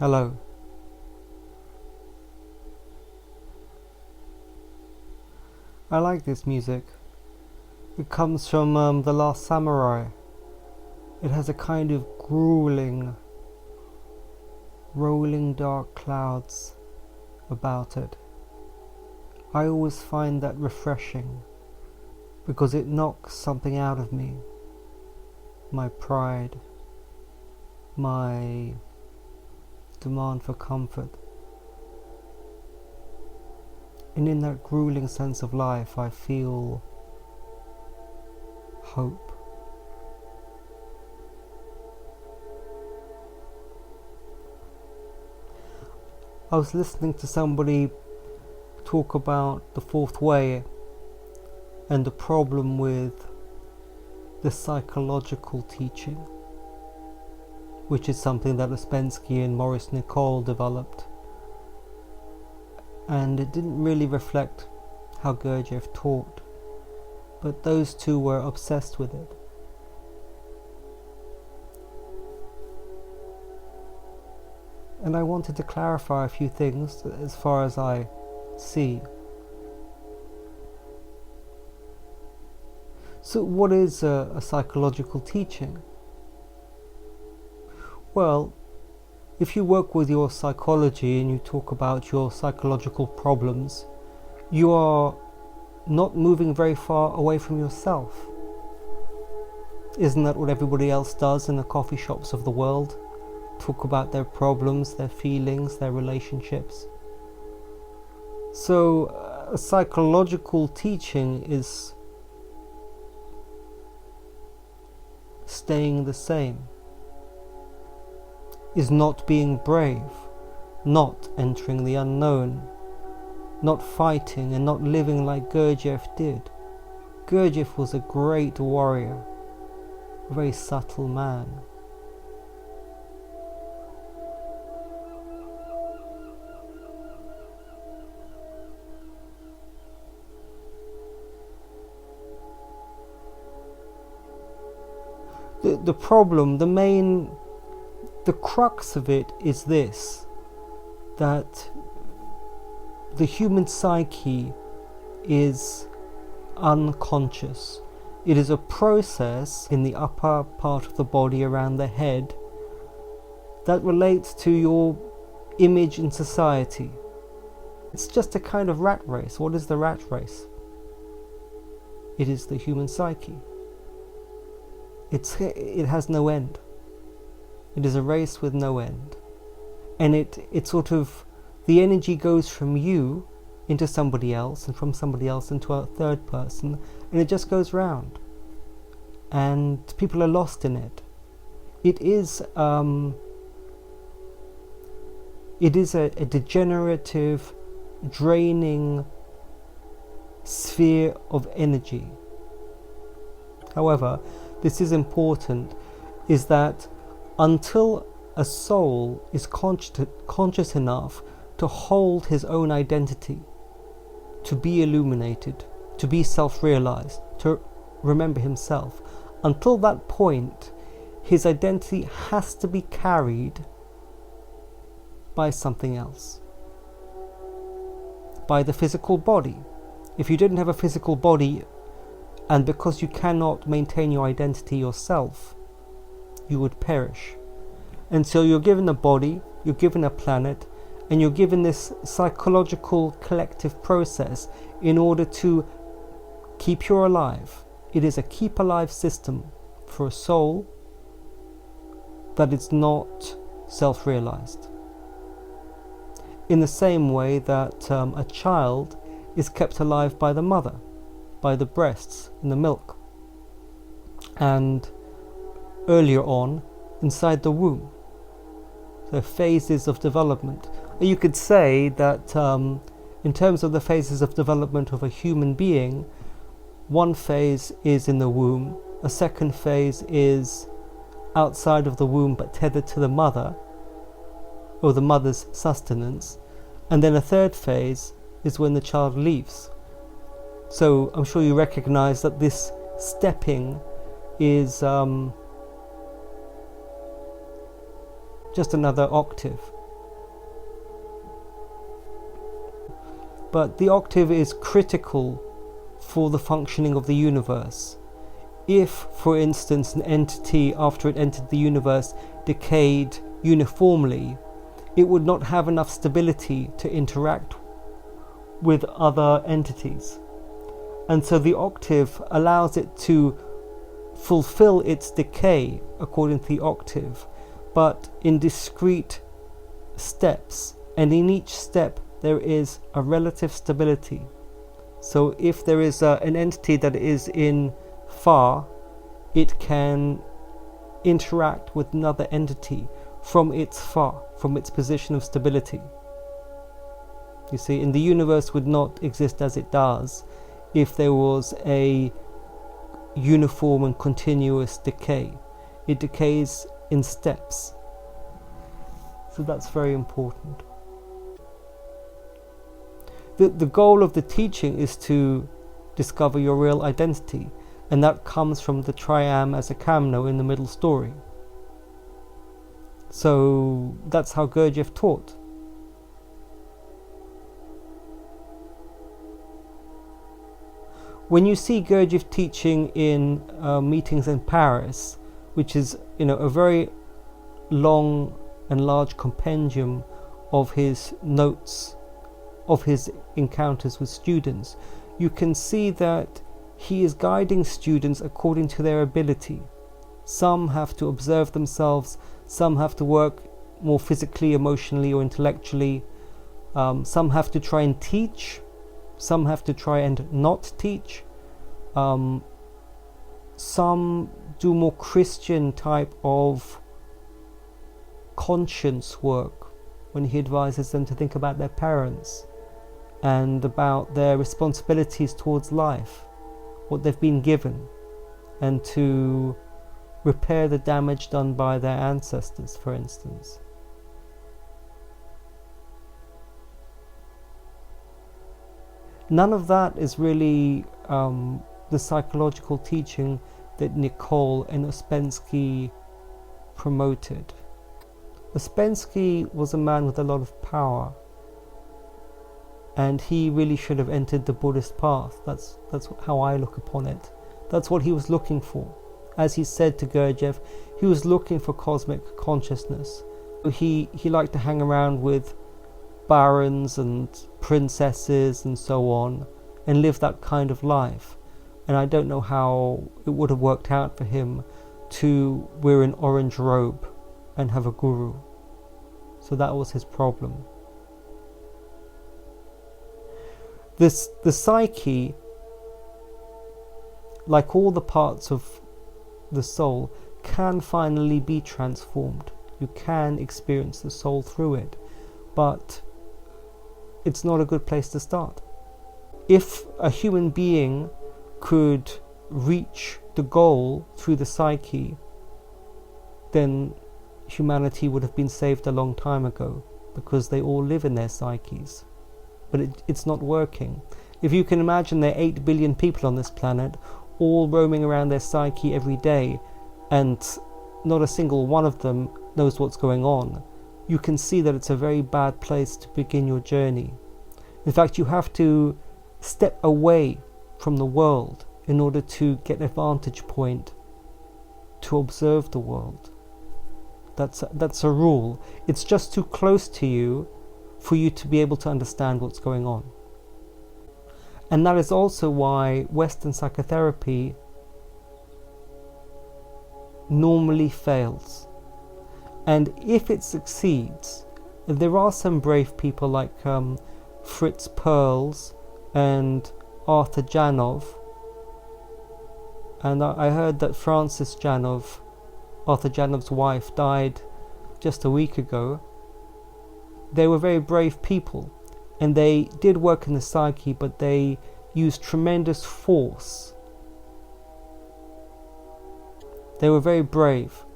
Hello. I like this music. It comes from The Last Samurai. It has a kind of grueling, rolling dark clouds about it. I always find that refreshing because it knocks something out of me. My pride, my demand for comfort. And in that grueling sense of life, I feel hope. I was listening to somebody talk about the fourth way and the problem with the psychological teaching, which is something that Ouspensky and Maurice Nicoll developed. And it didn't really reflect how Gurdjieff taught, but those two were obsessed with it. And I wanted to clarify a few things as far as I see. So what is a psychological teaching? Well, if you work with your psychology and you talk about your psychological problems, you are not moving very far away from yourself. Isn't that what everybody else does in the coffee shops of the world? Talk about their problems, their feelings, their relationships. So a psychological teaching is staying the same, is not being brave, not entering the unknown, not fighting and not living like Gurdjieff did. Gurdjieff was a great warrior, a very subtle man. The problem, the crux of it is this, that the human psyche is unconscious. It is a process in the upper part of the body around the head that relates to your image in society. It's just a kind of rat race. What is the rat race? It is the human psyche. It has no end. It is a race with no end. And it sort of, the energy goes from you into somebody else, and from somebody else into a third person, and it just goes round. And people are lost in it. It is a degenerative, draining sphere of energy. However, this is important, is that until a soul is conscious enough to hold his own identity, to be illuminated, to be self-realized, to remember himself, until that point, his identity has to be carried by something else, by the physical body. If you didn't have a physical body, and because you cannot maintain your identity yourself, you would perish. And so you're given a body, you're given a planet, and you're given this psychological collective process in order to keep you alive. It is a keep alive system for a soul that is not self-realized. In the same way that a child is kept alive by the mother, by the breasts and the milk, and earlier on inside the womb, the phases of development. You could say that in terms of the phases of development of a human being, one phase is in the womb, a second phase is outside of the womb but tethered to the mother, or the mother's sustenance, and then a third phase is when the child leaves. So I'm sure you recognize that this stepping is just another octave but the octave is critical for the functioning of the universe. If, for instance, an entity, after it entered the universe, decayed uniformly, it would not have enough stability to interact with other entities. And so the octave allows it to fulfill its decay according to the octave, but in discrete steps, and in each step there is a relative stability. So if there is an entity that is in Fa, it can interact with another entity from its Fa, from its position of stability. You see, and the universe would not exist as it does if there was a uniform and continuous decay. It decays in steps. So that's very important. The goal of the teaching is to discover your real identity, and that comes from the triam as a kamno in the middle story. So that's how Gurdjieff taught. When you see Gurdjieff teaching in meetings in Paris, which is a very long and large compendium of his notes, of his encounters with students, you can see that he is guiding students according to their ability. Some have to observe themselves, some have to work more physically, emotionally, or intellectually. Some have to try and teach, some have to try and not teach. Some do more Christian type of conscience work when he advises them to think about their parents and about their responsibilities towards life, what they've been given, and to repair the damage done by their ancestors, for instance. None of that is really the psychological teaching that Nicole and Ouspensky promoted. Ouspensky was a man with a lot of power, and he really should have entered the Buddhist path. That's how I look upon it. That's what he was looking for. As he said to Gurdjieff, he was looking for cosmic consciousness. He liked to hang around with barons and princesses and so on, and live that kind of life. And I don't know how it would have worked out for him to wear an orange robe and have a guru. So that was his problem. The psyche, like all the parts of the soul, can finally be transformed. You can experience the soul through it, but it's not a good place to start. If a human being could reach the goal through the psyche, then humanity would have been saved a long time ago, because they all live in their psyches. But it's not working. If you can imagine there are 8 billion people on this planet, all roaming around their psyche every day, and not a single one of them knows what's going on, you can see that it's a very bad place to begin your journey. In fact, you have to step away from the world in order to get a vantage point to observe the world. That's a rule. It's just too close to you for you to be able to understand what's going on. And that is also why Western psychotherapy normally fails. And if it succeeds, there are some brave people like Fritz Perls and Arthur Janov. And I heard that Frances Janov, Arthur Janov's wife, died just a week ago. They were very brave people, and they did work in the psyche, but they used tremendous force. They were very brave,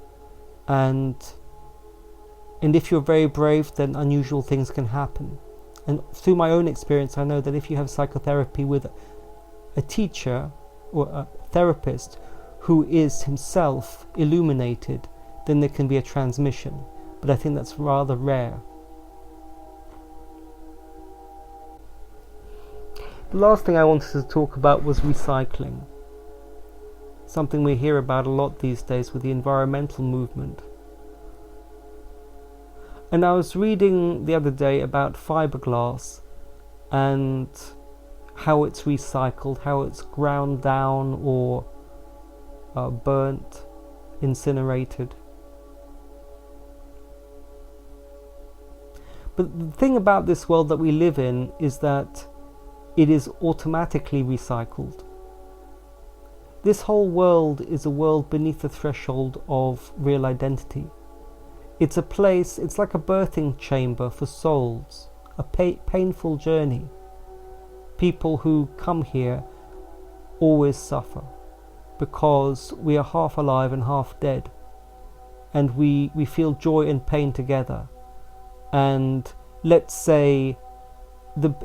and if you're very brave, then unusual things can happen. And through my own experience, I know that if you have psychotherapy with a teacher or a therapist who is himself illuminated, then there can be a transmission. But I think that's rather rare. The last thing I wanted to talk about was recycling. Something we hear about a lot these days with the environmental movement. And I was reading the other day about fiberglass and how it's recycled, how it's ground down or burnt, incinerated. But the thing about this world that we live in is that it is automatically recycled. This whole world is a world beneath the threshold of real identity. It's a place, it's like a birthing chamber for souls, a painful journey. People who come here always suffer because we are half alive and half dead, and we feel joy and pain together. And let's say,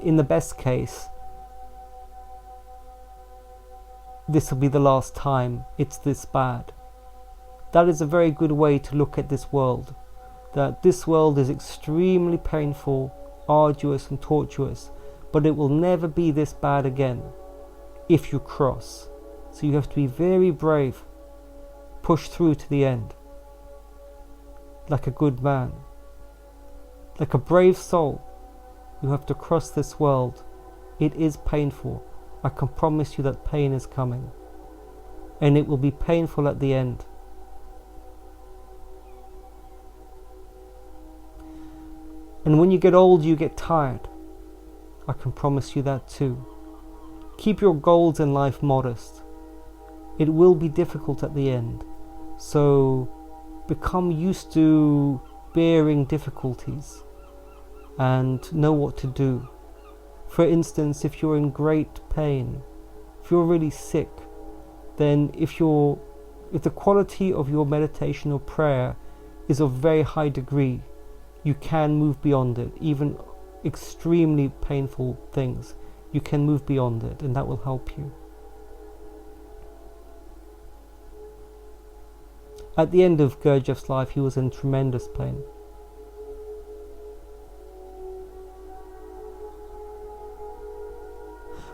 in the best case, this will be the last time it's this bad. That is a very good way to look at this world, that this world is extremely painful, arduous and tortuous, but it will never be this bad again if you cross. So you have to be very brave, push through to the end, like a good man, like a brave soul. You have to cross this world. It is painful. I can promise you that pain is coming, and it will be painful at the end. And when you get old, you get tired. I can promise you that too. Keep your goals in life modest. It will be difficult at the end, so become used to bearing difficulties and know what to do. For instance, if you're in great pain, if you're really sick, then if the quality of your meditation or prayer is of very high degree, you can move beyond it. Even extremely painful things, you can move beyond it, and that will help you. At the end of Gurdjieff's life, he was in tremendous pain.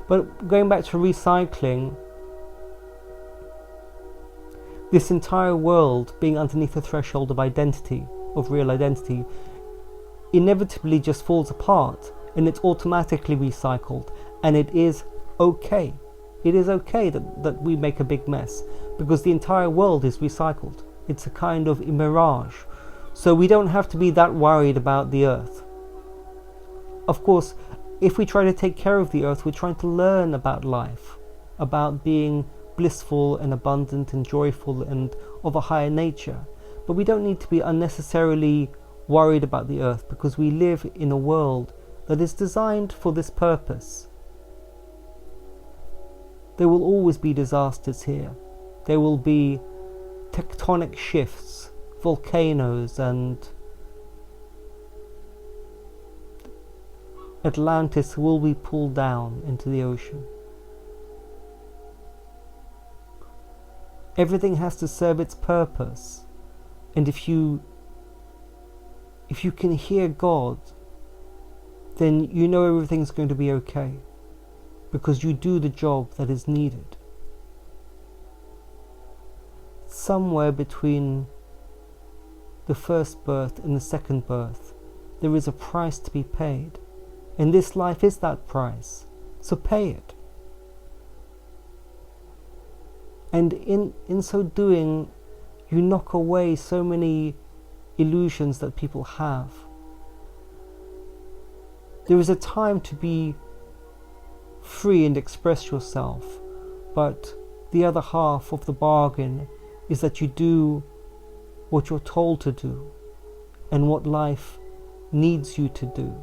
But going back to recycling, this entire world being underneath the threshold of identity, of real identity, inevitably just falls apart, and it's automatically recycled, and it is okay. It is okay that we make a big mess, because the entire world is recycled. It's a kind of mirage. So we don't have to be that worried about the earth. Of course, if we try to take care of the earth, we're trying to learn about life, about being blissful and abundant and joyful and of a higher nature. But we don't need to be unnecessarily worried about the earth, because we live in a world that is designed for this purpose. There will always be disasters here. There will be tectonic shifts, volcanoes, and Atlantis will be pulled down into the ocean. Everything has to serve its purpose, and if you can hear God, then you know everything's going to be okay, because you do the job that is needed. Somewhere between the first birth and the second birth, there is a price to be paid, and this life is that price, so pay it. And in so doing, you knock away so many illusions that people have. There is a time to be free and express yourself, but the other half of the bargain is that you do what you're told to do and what life needs you to do.